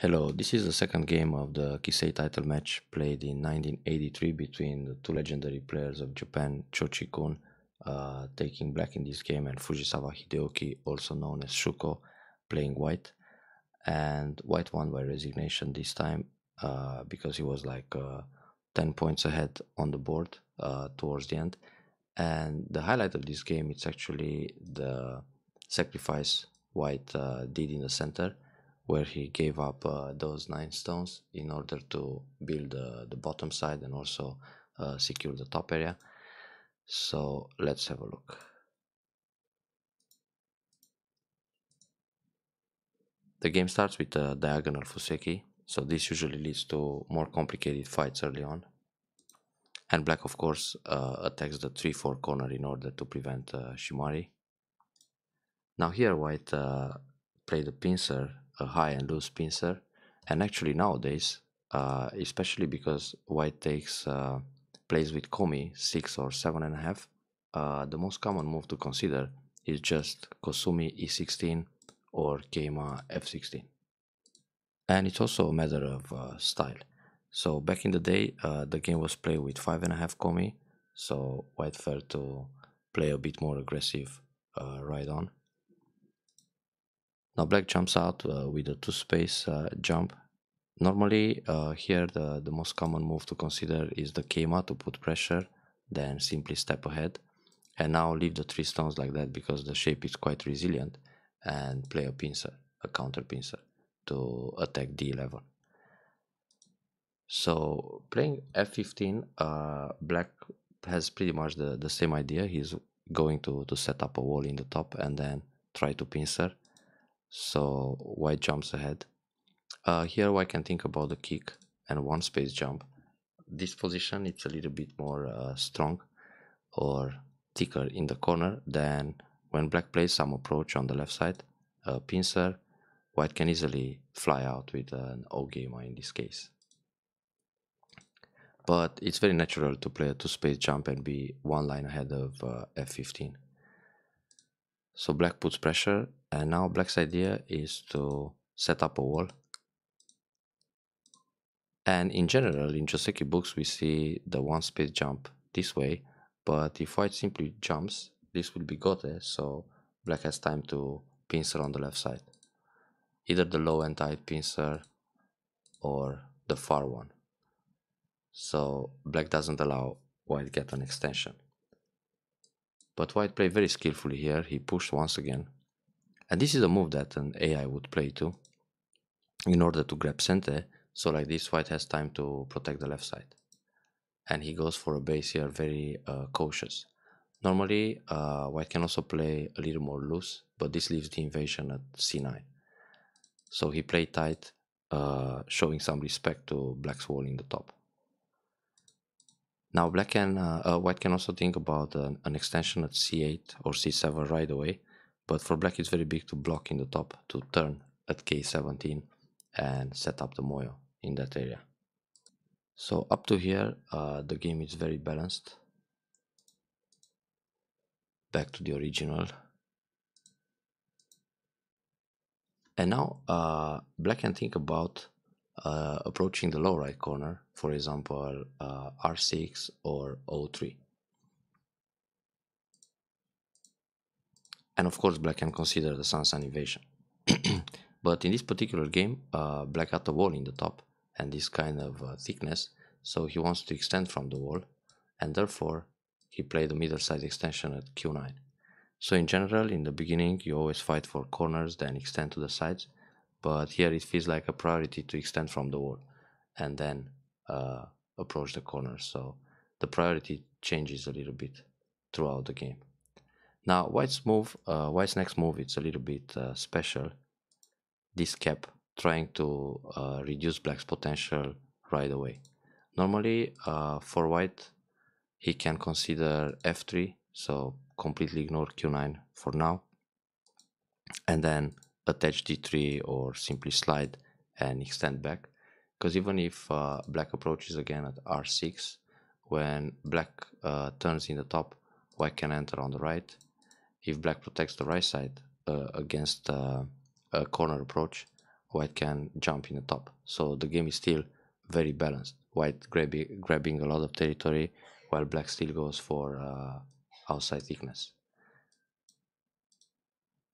Hello, this is the second game of the Kisei title match played in 1983 between the two legendary players of Japan, Cho Chikun, taking black in this game, and Fujisawa Hideyuki, also known as Shuko, playing white. And white won by resignation this time because he was like 10 points ahead on the board towards the end. And the highlight of this game is actually the sacrifice white did in the center, where he gave up those 9 stones in order to build the bottom side and also secure the top area. So let's have a look. The game starts with a diagonal fuseki, so this usually leads to more complicated fights early on. And black, of course, attacks the 3-4 corner in order to prevent shimari. Now here white played a pincer, a high and loose pincer, and actually nowadays, especially because white takes plays with komi 6 or 7.5, the most common move to consider is just kosumi e16 or keima f16. And it's also a matter of style. So back in the day, the game was played with 5.5 komi, so white felt to play a bit more aggressive right on. Now black jumps out with a 2-space jump. Normally here the most common move to consider is the keima to put pressure, then simply step ahead. And now leave the 3 stones like that because the shape is quite resilient, and play a pincer, a counter pincer, to attack d11. So playing f15, black has pretty much the same idea. He's going to set up a wall in the top and then try to pincer. So white jumps ahead. Here white can think about the kick and 1-space jump. This position it's a little bit more strong or thicker in the corner than when black plays some approach on the left side. Pincer, white can easily fly out with an O-gamer in this case. But it's very natural to play a 2-space jump and be 1 line ahead of f15. So black puts pressure, and now black's idea is to set up a wall. And in general, in Joseki books, we see the 1-space jump this way, but if white simply jumps, this will be gote, so black has time to pincer on the left side. Either the low and tight pincer or the far one. So black doesn't allow white get an extension. But white played very skillfully here. He pushed once again. And this is a move that an AI would play too, in order to grab sente. So like this, white has time to protect the left side. And he goes for a base here, very cautious. Normally, white can also play a little more loose, but this leaves the invasion at c9. So he played tight, showing some respect to black's wall in the top. Now white can also think about an extension at c8 or c7 right away, but for black it's very big to block in the top, to turn at k17 and set up the moyo in that area. So up to here the game is very balanced. Back to the original. And now black can think about approaching the low right corner, for example r6 or o3. And of course black can consider the Sansan invasion. But in this particular game, black got a wall in the top and this kind of thickness, so he wants to extend from the wall, and therefore he played the middle side extension at q9. So in general, in the beginning, you always fight for corners, then extend to the sides, but here it feels like a priority to extend from the wall and then approach the corners. So the priority changes a little bit throughout the game. Now white's next move, it's a little bit special. This cap, trying to reduce black's potential right away. Normally for white, he can consider f3, so completely ignore q9 for now, and then attach d3 or simply slide and extend back, because even if black approaches again at r6, when black turns in the top, white can enter on the right. If black protects the right side against a corner approach, white can jump in the top. So the game is still very balanced. White grabbing a lot of territory, while black still goes for outside thickness.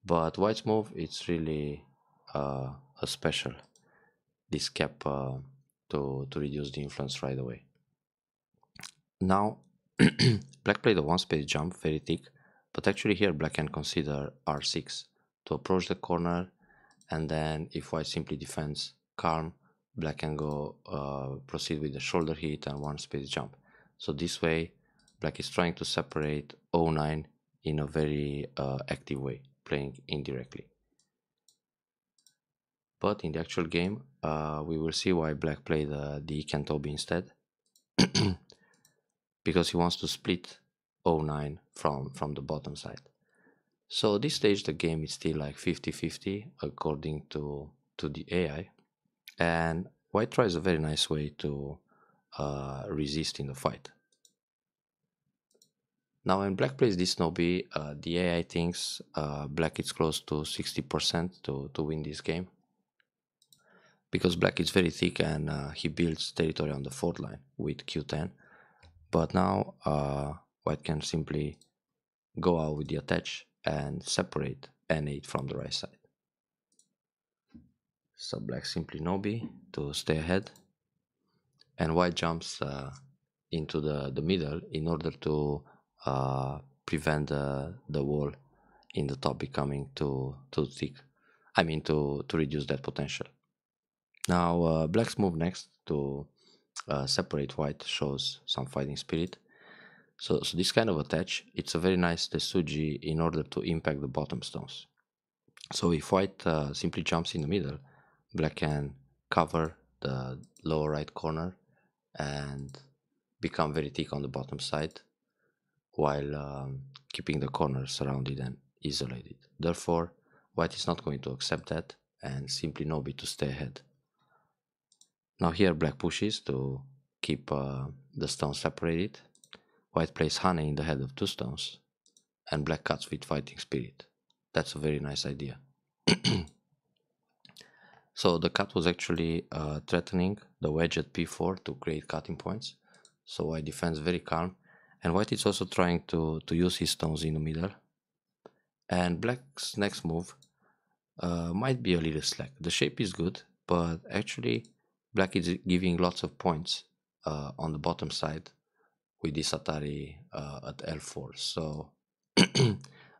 But white's move, it's really a special. This cap to reduce the influence right away. Now, black played a one space jump, very thick, but actually here black can consider r6 to approach the corner, and then if white simply defends calm, black can go proceed with the shoulder hit and one space jump. So this way, black is trying to separate o9 in a very active way, playing indirectly. But in the actual game, we will see why black played the Kantobi instead. Because he wants to split o9 from the bottom side. So this stage the game is still like 50-50 according to the AI, and white tries a very nice way to resist in the fight. Now when black plays this Nobi, the AI thinks black is close to 60% to win this game, because black is very thick and he builds territory on the fourth line with q10. But now white can simply go out with the attach and separate n8 from the right side. So black simply Nobi to stay ahead, and white jumps into the middle in order to prevent the wall in the top becoming too thick. I mean to reduce that potential. Now black's move next to separate white shows some fighting spirit. So this kind of attach, it's a very nice Tesuji in order to impact the bottom stones. So if white simply jumps in the middle, black can cover the lower right corner and become very thick on the bottom side, while keeping the corners surrounded and isolated. Therefore, white is not going to accept that and simply Nobi to stay ahead. Now here black pushes to keep the stones separated. White plays Hane in the head of two stones, and black cuts with fighting spirit. That's a very nice idea. So the cut was actually threatening the wedge at p4 to create cutting points. So white defends very calm, and white is also trying to use his stones in the middle. And black's next move might be a little slack. The shape is good, but actually black is giving lots of points on the bottom side with this Atari at L4. So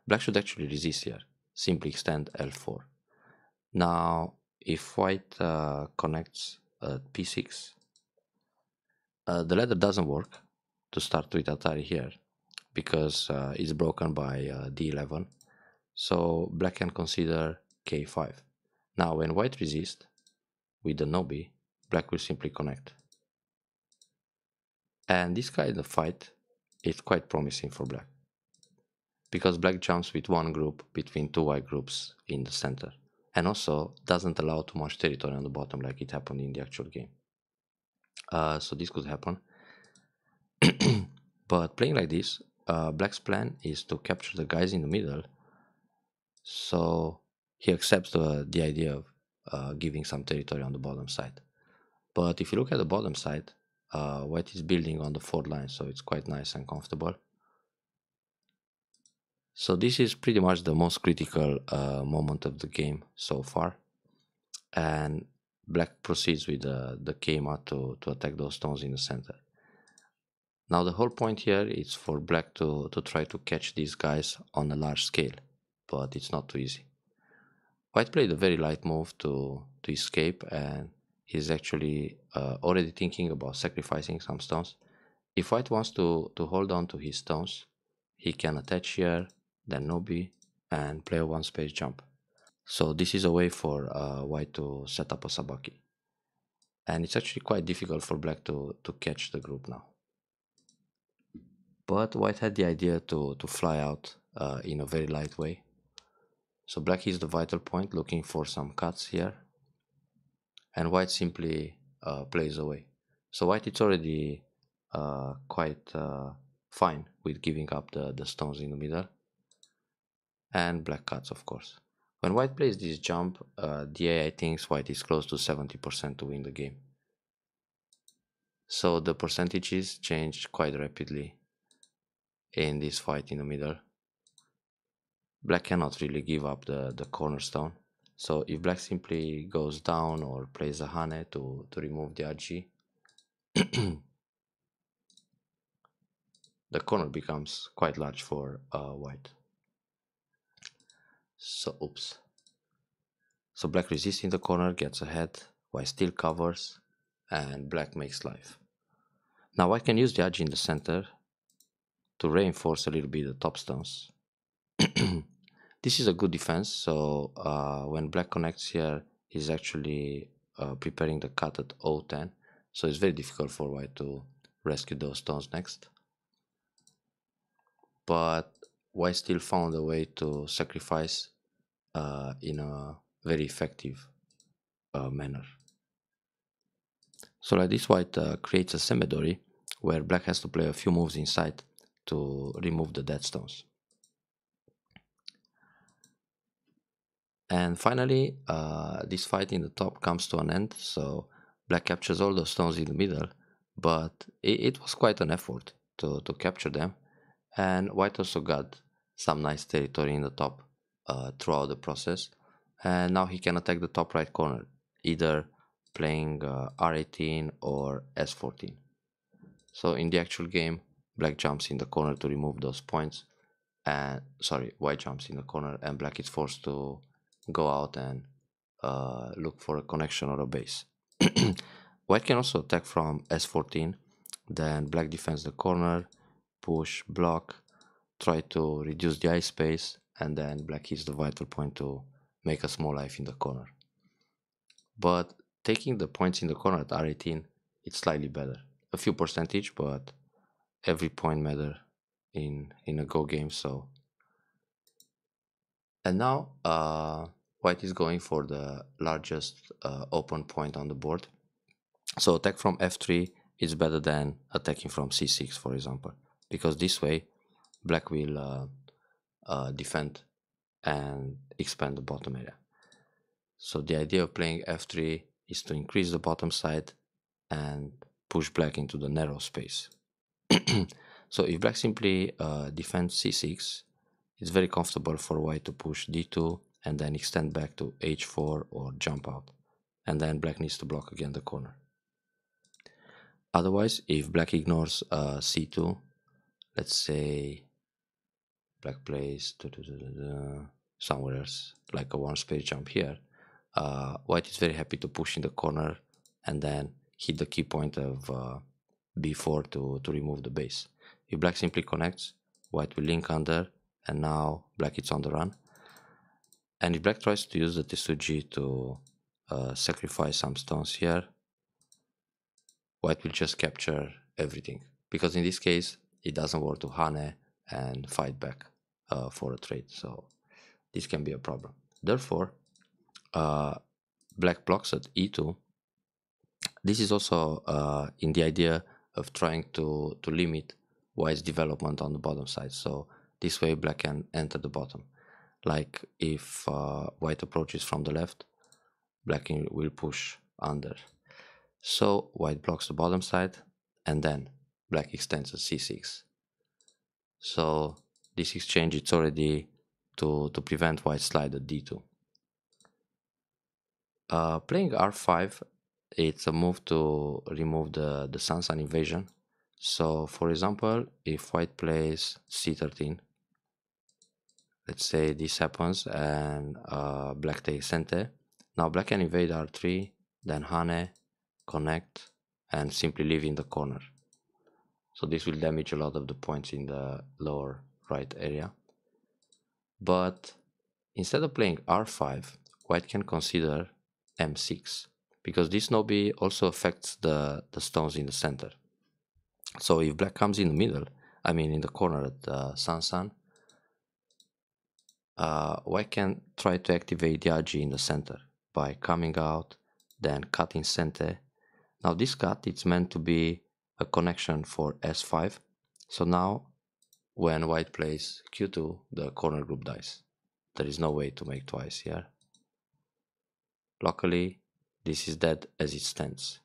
black should actually resist here. Simply extend L4. Now, if white connects at P6, the ladder doesn't work to start with Atari here because it's broken by D11. So black can consider K5. Now, when white resists with the Nobi, black will simply connect. And this kind of fight is quite promising for black, because black jumps with one group between two white groups in the center, and also doesn't allow too much territory on the bottom like it happened in the actual game. So this could happen. But playing like this, black's plan is to capture the guys in the middle, so he accepts the idea of giving some territory on the bottom side. But if you look at the bottom side, white is building on the fourth line, so it's quite nice and comfortable. So this is pretty much the most critical moment of the game so far, and black proceeds with the Keima to attack those stones in the center. Now the whole point here is for black to try to catch these guys on a large scale, but it's not too easy. White played a very light move to escape, and he's actually already thinking about sacrificing some stones. If white wants to hold on to his stones, he can attach here, then Nobi, and play a one space jump. So this is a way for white to set up a Sabaki. And it's actually quite difficult for black to catch the group now. But white had the idea to fly out in a very light way. So black is the vital point, looking for some cuts here. And white simply plays away. So white is already quite fine with giving up the stones in the middle. And black cuts, of course. When white plays this jump, the AI thinks white is close to 70% to win the game. So the percentages change quite rapidly in this fight in the middle. Black cannot really give up the cornerstone. So if black simply goes down or plays a Hane to remove the RG, the corner becomes quite large for white. So oops. So black resists in the corner, gets ahead, white still covers, and black makes life. Now white can use the RG in the center to reinforce a little bit the top stones. This is a good defense, so when black connects here, he's actually preparing the cut at O10, so it's very difficult for white to rescue those stones next. But white still found a way to sacrifice in a very effective manner. So like this, white creates a semidori where black has to play a few moves inside to remove the dead stones. And finally, this fight in the top comes to an end, so black captures all the stones in the middle, but it was quite an effort to capture them, and white also got some nice territory in the top throughout the process, and now he can attack the top right corner, either playing R18 or S14. So in the actual game, black jumps in the corner to remove those points, and white jumps in the corner, and black is forced to go out and look for a connection or a base. White can also attack from S14, then black defends the corner, push, block, try to reduce the eye space, and then black hits the vital point to make a small life in the corner. But taking the points in the corner at R18, it's slightly better. A few percentage, but every point matter in a Go game, so. And now white is going for the largest open point on the board. So attack from F3 is better than attacking from C6, for example, because this way black will defend and expand the bottom area. So the idea of playing F3 is to increase the bottom side and push black into the narrow space. So if black simply defends C6, it's very comfortable for white to push D2 and then extend back to H4 or jump out. And then black needs to block again the corner. Otherwise, if black ignores C2, let's say black plays somewhere else, like a one space jump here, white is very happy to push in the corner and then hit the key point of B4 to remove the base. If black simply connects, white will link under, and now black is on the run. And if black tries to use the Tesuji to sacrifice some stones here, white will just capture everything, because in this case it doesn't work to Hane and fight back for a trade, so this can be a problem. Therefore, black blocks at E2. This is also in the idea of trying to limit white's development on the bottom side, so this way black can enter the bottom. Like if white approaches from the left, black will push under. So white blocks the bottom side, and then black extends at C6. So this exchange is already to prevent white slide at D2. Playing R5, it's a move to remove the Sansan invasion. So for example, if white plays C13, let's say this happens and black takes Sente. Now black can invade R3, then Hane, connect, and simply leave in the corner. So this will damage a lot of the points in the lower right area. But instead of playing R5, white can consider M6, because this Nobi also affects the stones in the center. So if black comes in the middle, I mean in the corner at Sansan, white can try to activate the RG in the center by coming out, then cutting Sente. Now this cut, it's meant to be a connection for S5. So now when white plays Q2, the corner group dies. there is no way to make twice here. Locally, this is dead as it stands.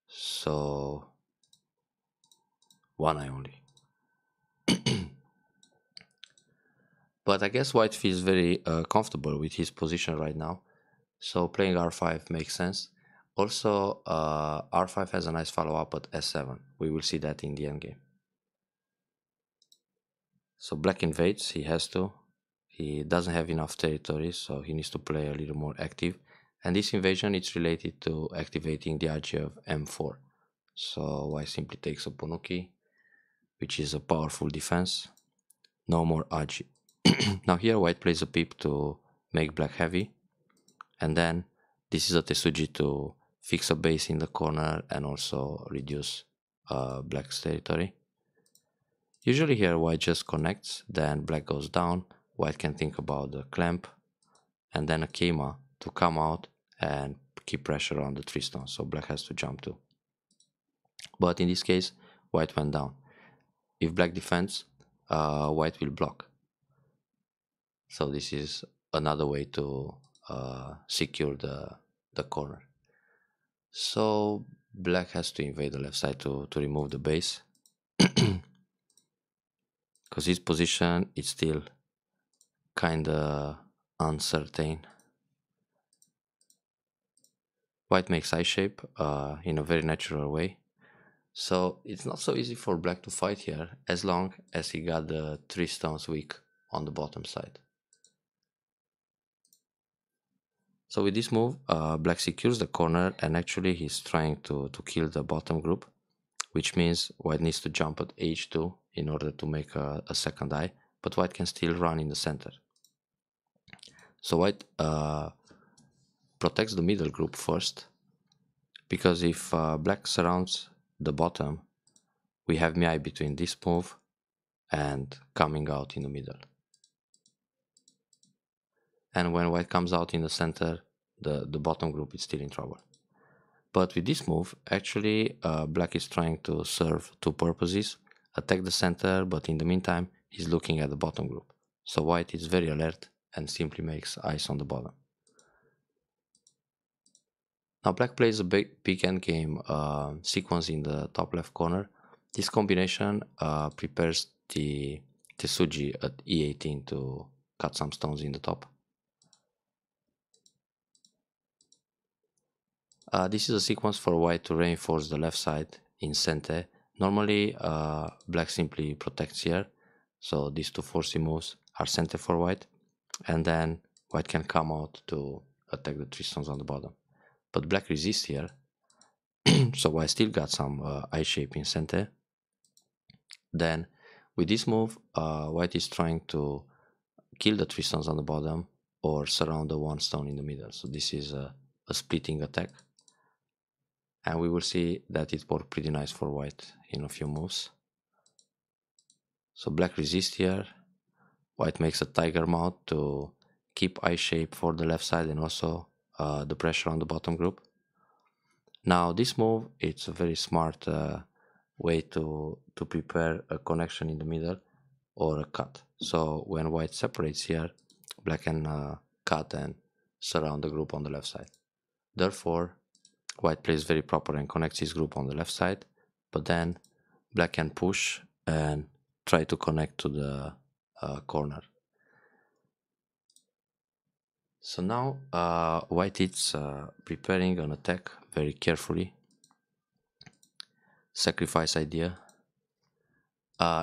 So, one eye only. But I guess white feels very comfortable with his position right now. So playing r5 makes sense. Also, r5 has a nice follow-up at s7. We will see that in the endgame. So black invades, he has to. He doesn't have enough territory, so he needs to play a little more active. And this invasion is related to activating the RG of m4. So white simply takes a Ponuki, which is a powerful defense. No more RG. Now here white plays a peep to make black heavy. And then this is a Tesuji to fix a base in the corner and also reduce black's territory. Usually here white just connects, then black goes down, white can think about the clamp, and then a Keima to come out and keep pressure on the 3 stones, so black has to jump too. But in this case, white went down. If black defends, white will block. So this is another way to secure the corner. So black has to invade the left side to remove the base. Because his position is still kinda uncertain. White makes I shape in a very natural way. So it's not so easy for black to fight here as long as he got the 3 stones weak on the bottom side. So with this move, black secures the corner and actually he's trying to kill the bottom group, which means white needs to jump at h2 in order to make a second eye, but white can still run in the center. So white protects the middle group first, because if black surrounds the bottom, we have Miai between this move and coming out in the middle. And when white comes out in the center, the bottom group is still in trouble. But with this move, actually black is trying to serve 2 purposes, attack the center, but in the meantime he's looking at the bottom group. So white is very alert and simply makes ice on the bottom. Now black plays a big endgame sequence in the top left corner. This combination prepares the Tesuji at e18 to cut some stones in the top. This is a sequence for white to reinforce the left side in Sente. Normally black simply protects here, so these 2 forcey moves are Sente for white, and then white can come out to attack the 3 stones on the bottom. But black resists here, so white still got some I shape in Sente. Then with this move, white is trying to kill the 3 stones on the bottom or surround the 1 stone in the middle. So this is a splitting attack. And we will see that it worked pretty nice for white in a few moves. So black resists here. White makes a tiger mouth to keep I shape for the left side and also the pressure on the bottom group. Now this move, it's a very smart way to prepare a connection in the middle or a cut. So when white separates here, black can cut and surround the group on the left side. Therefore, white plays very proper and connects his group on the left side, but then black can push and try to connect to the corner. So now white is preparing an attack very carefully. Sacrifice idea.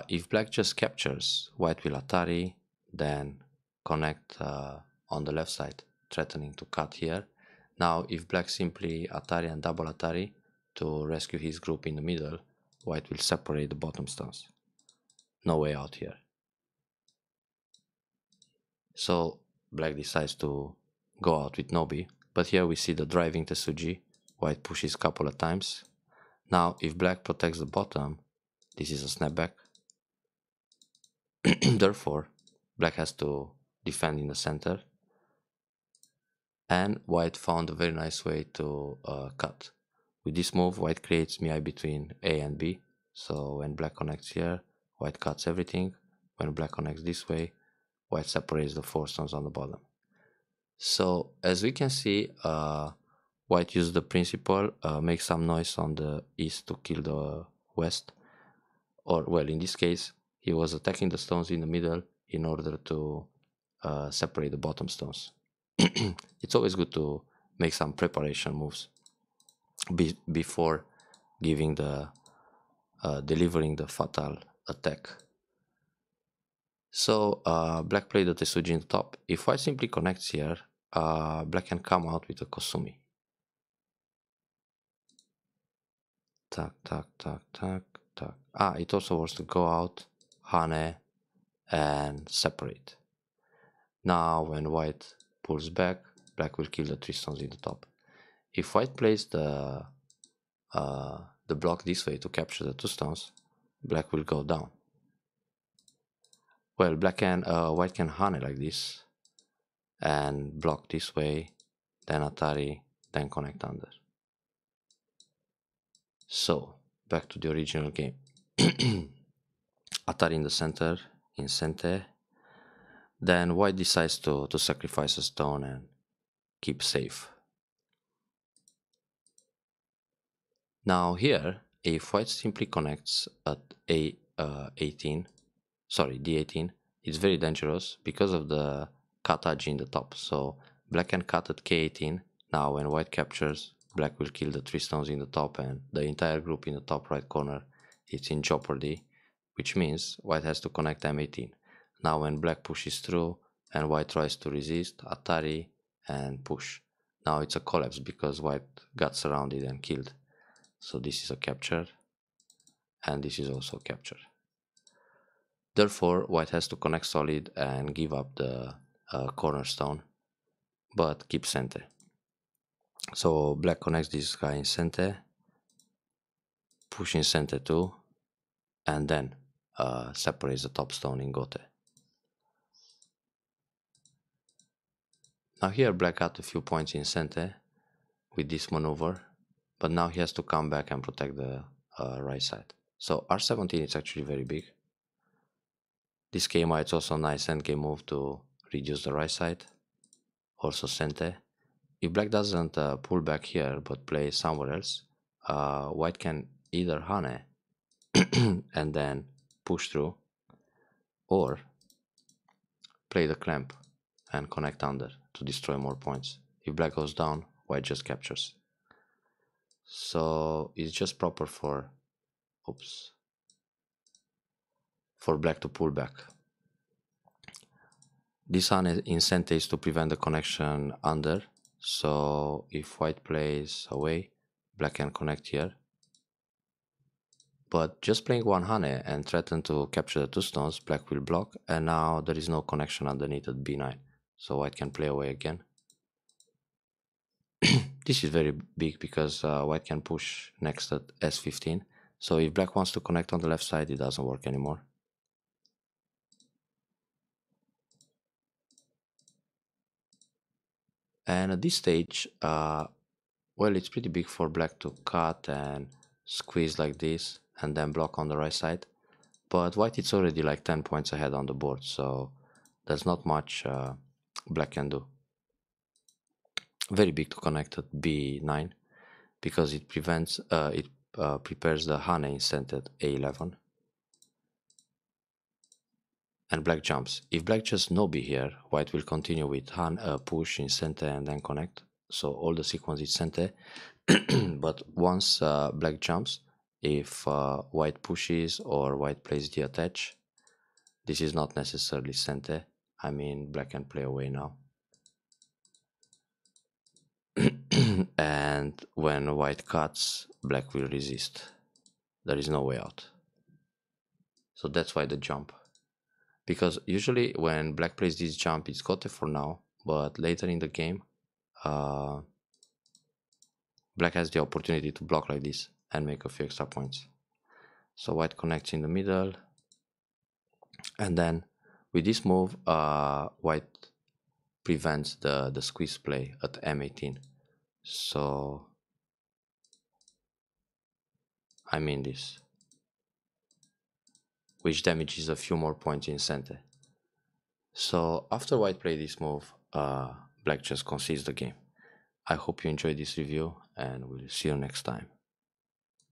If black just captures, white will Atari, then connect on the left side, threatening to cut here. Now if black simply Atari and double Atari to rescue his group in the middle, white will separate the bottom stones. No way out here. So black decides to go out with Nobi, but here we see the driving Tesuji. White pushes a couple of times. Now if black protects the bottom, this is a snapback. Therefore, black has to defend in the center. And white found a very nice way to cut. With this move, white creates Miai between A and B. So when black connects here, white cuts everything. When black connects this way, white separates the 4 stones on the bottom. So as we can see, white used the principle, make some noise on the east to kill the west, or well, in this case he was attacking the stones in the middle in order to separate the bottom stones. It's always good to make some preparation moves before giving the delivering the fatal attack. So black played the Tesuji in the top. If white simply connects here, black can come out with a Kosumi. Tac, tac, tac, tac, tac. It also wants to go out, Hane, and separate. Now when white pulls back, black will kill the 3 stones in the top. If white plays the block this way to capture the 2 stones, black will go down. Well, white can Hane like this and block this way, then Atari, then connect under. So back to the original game. Atari in the center, in Sente. Then white decides to sacrifice a stone and keep safe. Now here, if white simply connects at D18, it's very dangerous because of the Kataji in the top. So black can cut at K18. Now when white captures, black will kill the 3 stones in the top, and the entire group in the top right corner is in jeopardy, which means white has to connect M18. Now when black pushes through and white tries to resist, Atari and push. Now it's a collapse because white got surrounded and killed. So this is a capture, and this is also a capture. Therefore, white has to connect solid and give up the cornerstone, but keep Sente. So black connects this guy in Sente, pushing Sente too, and then separates the top stone in Gote. Now here black got a few points in Sente with this maneuver, but now he has to come back and protect the right side. So R17 is actually very big. This Keima, it's also a nice endgame move to reduce the right side, also Sente. If black doesn't pull back here but play somewhere else, white can either Hane and then push through, or play the clamp and connect under to destroy more points. If black goes down, white just captures. So it's just proper for black to pull back. This Hane in Sente is to prevent the connection under, so if white plays away, black can connect here. But just playing one Hane and threaten to capture the 2 stones, black will block, and now there is no connection underneath at B9, so white can play away again. This is very big because white can push next at S15, so if black wants to connect on the left side, it doesn't work anymore. And at this stage, well, it's pretty big for black to cut and squeeze like this and then block on the right side, but white it's already like 10 points ahead on the board, so there's not much black can do. Very big to connect at B9 because it prepares the Hane instant at A11, and black jumps. If black just no B here, white will continue with push in Sente and then connect, so all the sequence is Sente. But once black jumps, if white pushes or white plays the attach, this is not necessarily Sente. I mean, black can play away now. And when white cuts, black will resist. There is no way out. So that's why the jump. Because usually when black plays this jump, it's Gote for now, but later in the game, black has the opportunity to block like this and make a few extra points. So white connects in the middle, and then with this move, white prevents the squeeze play at M18. So I mean this, which damages a few more points in Sente. So after white played this move, black just concedes the game. I hope you enjoyed this review and we'll see you next time.